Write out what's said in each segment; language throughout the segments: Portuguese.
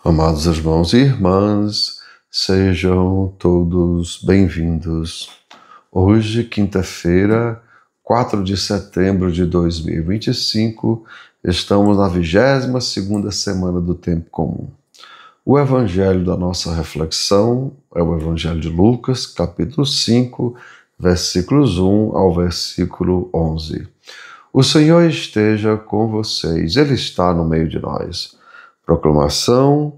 Amados irmãos e irmãs, sejam todos bem-vindos. Hoje, quinta-feira, 4 de setembro de 2025, estamos na 22ª semana do Tempo Comum. O evangelho da nossa reflexão é o evangelho de Lucas, capítulo 5, versículos 1 ao versículo 11. O Senhor esteja com vocês, Ele está no meio de nós. Proclamação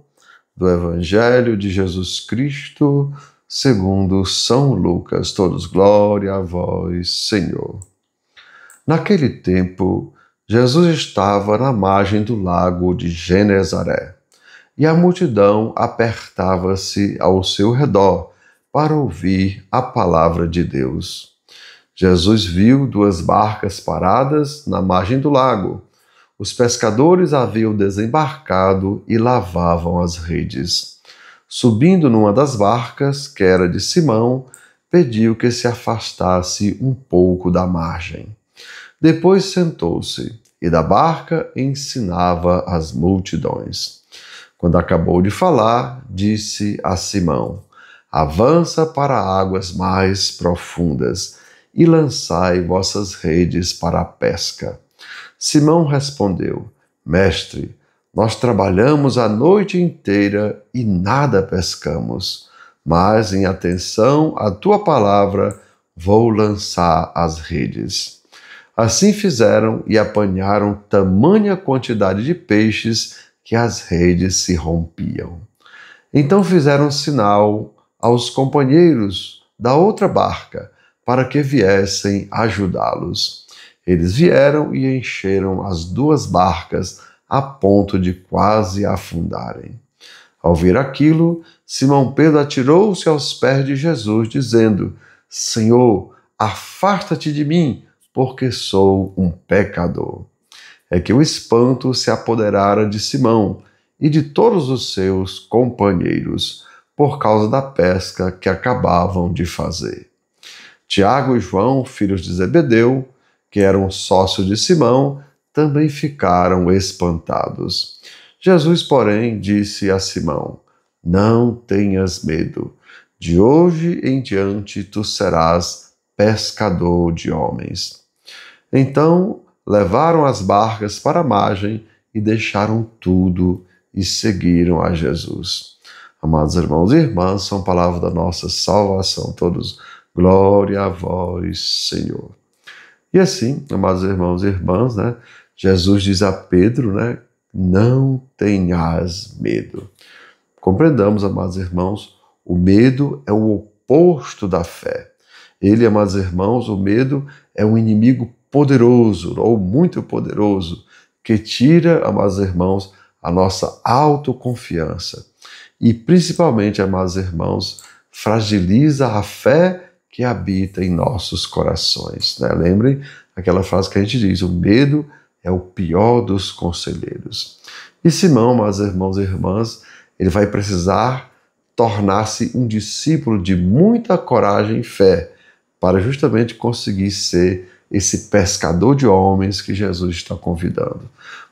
do Evangelho de Jesus Cristo, segundo São Lucas. Todos glória a vós, Senhor. Naquele tempo, Jesus estava na margem do lago de Genezaré, e a multidão apertava-se ao seu redor para ouvir a palavra de Deus. Jesus viu 2 barcas paradas na margem do lago. Os pescadores haviam desembarcado e lavavam as redes. Subindo numa das barcas, que era de Simão, pediu que se afastasse um pouco da margem. Depois sentou-se e da barca ensinava as multidões. Quando acabou de falar, disse a Simão: "Avança para águas mais profundas e lançai vossas redes para a pesca." Simão respondeu: "Mestre, nós trabalhamos a noite inteira e nada pescamos, mas em atenção à tua palavra vou lançar as redes." Assim fizeram e apanharam tamanha quantidade de peixes que as redes se rompiam. Então fizeram sinal aos companheiros da outra barca para que viessem ajudá-los. Eles vieram e encheram as 2 barcas a ponto de quase afundarem. Ao ver aquilo, Simão Pedro atirou-se aos pés de Jesus, dizendo: "Senhor, afasta-te de mim, porque sou um pecador." É que o espanto se apoderara de Simão e de todos os seus companheiros, por causa da pesca que acabavam de fazer. Tiago e João, filhos de Zebedeu, que eram sócios de Simão, também ficaram espantados. Jesus, porém, disse a Simão: "Não tenhas medo. De hoje em diante tu serás pescador de homens." Então levaram as barcas para a margem e deixaram tudo e seguiram a Jesus. Amados irmãos e irmãs, são palavras da nossa salvação. Todos, glória a vós, Senhor. E assim, amados irmãos e irmãs, Jesus diz a Pedro, não tenhas medo. Compreendamos, amados irmãos, o medo é o oposto da fé. Ele, amados irmãos, o medo é um inimigo poderoso, ou muito poderoso, que tira, amados irmãos, a nossa autoconfiança. E principalmente, amados irmãos, fragiliza a fé que habita em nossos corações. Lembrem aquela frase que a gente diz: o medo é o pior dos conselheiros. E Simão, meus irmãos e irmãs, ele vai precisar tornar-se um discípulo de muita coragem e fé para justamente conseguir ser esse pescador de homens que Jesus está convidando.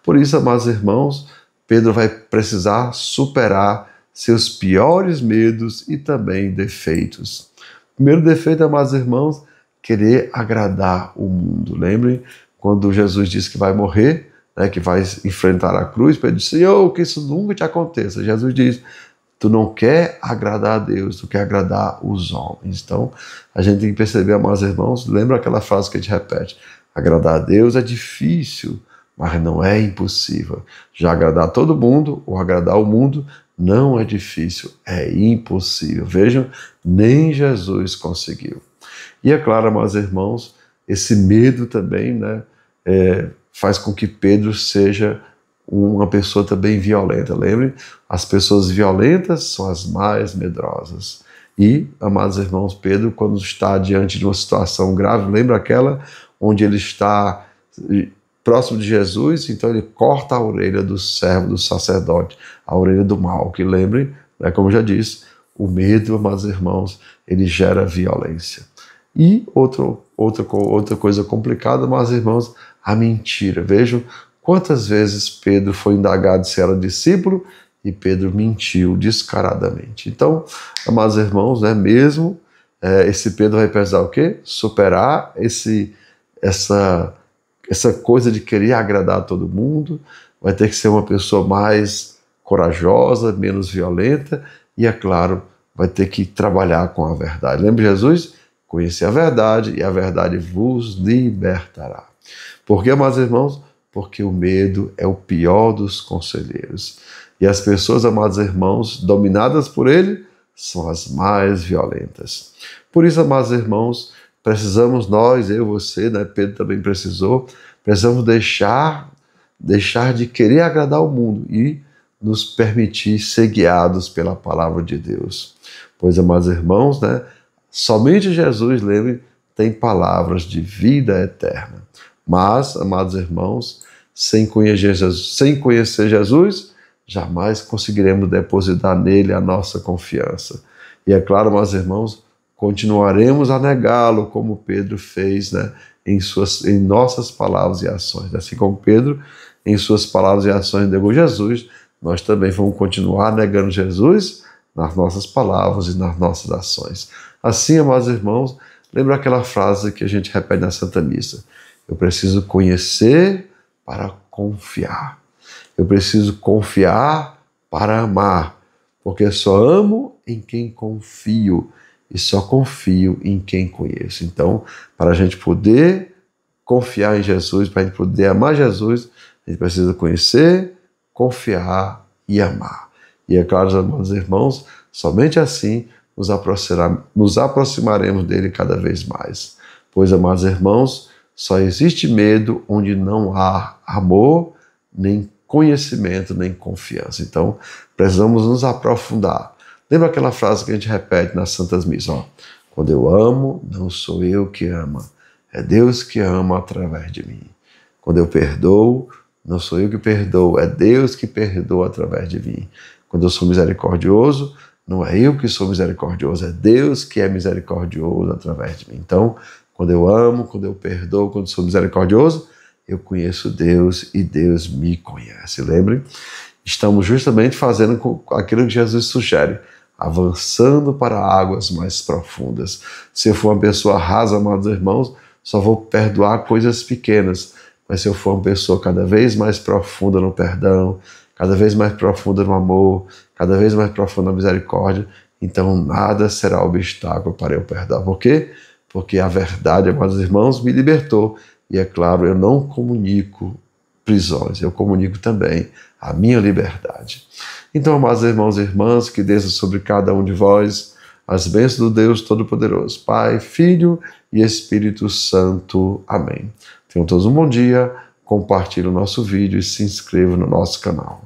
Por isso, meus irmãos, Pedro vai precisar superar seus piores medos e também defeitos. O primeiro defeito, amados irmãos, querer agradar o mundo. Lembrem quando Jesus disse que vai morrer, que vai enfrentar a cruz, Pedro disse: "Senhor, que isso nunca te aconteça." Jesus diz: "Tu não quer agradar a Deus, tu quer agradar os homens." Então, a gente tem que perceber, amados irmãos, lembra aquela frase que a gente repete: agradar a Deus é difícil, mas não é impossível. Já agradar todo mundo ou agradar o mundo não é difícil, é impossível. Vejam, nem Jesus conseguiu. E é claro, meus irmãos, esse medo também faz com que Pedro seja uma pessoa também violenta. Lembrem, as pessoas violentas são as mais medrosas. E, amados irmãos, Pedro, quando está diante de uma situação grave, lembra aquela onde ele está próximo de Jesus, então ele corta a orelha do servo do sacerdote, a orelha do mal, que lembrem, como eu já disse, o medo, amados irmãos, ele gera violência. E outra coisa complicada, amados irmãos, a mentira. Vejam quantas vezes Pedro foi indagado se era discípulo e Pedro mentiu descaradamente. Então, amados irmãos, né, mesmo esse Pedro vai precisar o quê? Superar essa coisa de querer agradar a todo mundo, vai ter que ser uma pessoa mais corajosa, menos violenta e, é claro, vai ter que trabalhar com a verdade. Lembra Jesus? Conhecer a verdade e a verdade vos libertará. Por quê, amados irmãos? Porque o medo é o pior dos conselheiros. E as pessoas, amados irmãos, dominadas por ele, são as mais violentas. Por isso, amados irmãos, precisamos nós, eu, você, né? Pedro também precisamos deixar de querer agradar o mundo e nos permitir ser guiados pela palavra de Deus. Pois, amados irmãos, né? Somente Jesus, lembre, tem palavras de vida eterna. Mas, amados irmãos, sem conhecer Jesus, jamais conseguiremos depositar nele a nossa confiança. E é claro, meus irmãos, continuaremos a negá-lo, como Pedro fez, né, em nossas palavras e ações. Assim como Pedro, em suas palavras e ações, negou Jesus, nós também vamos continuar negando Jesus nas nossas palavras e nas nossas ações. Assim, amados irmãos, lembra aquela frase que a gente repete na Santa Missa? Eu preciso conhecer para confiar. Eu preciso confiar para amar, porque só amo em quem confio e só confio em quem conheço. Então, para a gente poder confiar em Jesus, para a gente poder amar Jesus, a gente precisa conhecer, confiar e amar. E é claro, meus irmãos, somente assim nos aproximaremos dele cada vez mais. Pois, amados irmãos, só existe medo onde não há amor, nem conhecimento, nem confiança. Então, precisamos nos aprofundar. Lembra aquela frase que a gente repete nas Santas Missas? Quando eu amo, não sou eu que ama, é Deus que ama através de mim. Quando eu perdoo, não sou eu que perdoo, é Deus que perdoa através de mim. Quando eu sou misericordioso, não é eu que sou misericordioso, é Deus que é misericordioso através de mim. Então, quando eu amo, quando eu perdoo, quando sou misericordioso, eu conheço Deus e Deus me conhece. Lembrem? Estamos justamente fazendo aquilo que Jesus sugere, avançando para águas mais profundas. Se eu for uma pessoa rasa, amados irmãos, só vou perdoar coisas pequenas. Mas se eu for uma pessoa cada vez mais profunda no perdão, cada vez mais profunda no amor, cada vez mais profunda na misericórdia, então nada será obstáculo para eu perdoar. Por quê? Porque a verdade, amados irmãos, me libertou. E é claro, eu não comunico prisões, eu comunico também a minha liberdade. Então, amados irmãos e irmãs, que desça sobre cada um de vós as bênçãos do Deus Todo-Poderoso, Pai, Filho e Espírito Santo. Amém. Tenham todos um bom dia, compartilhe o nosso vídeo e se inscreva no nosso canal.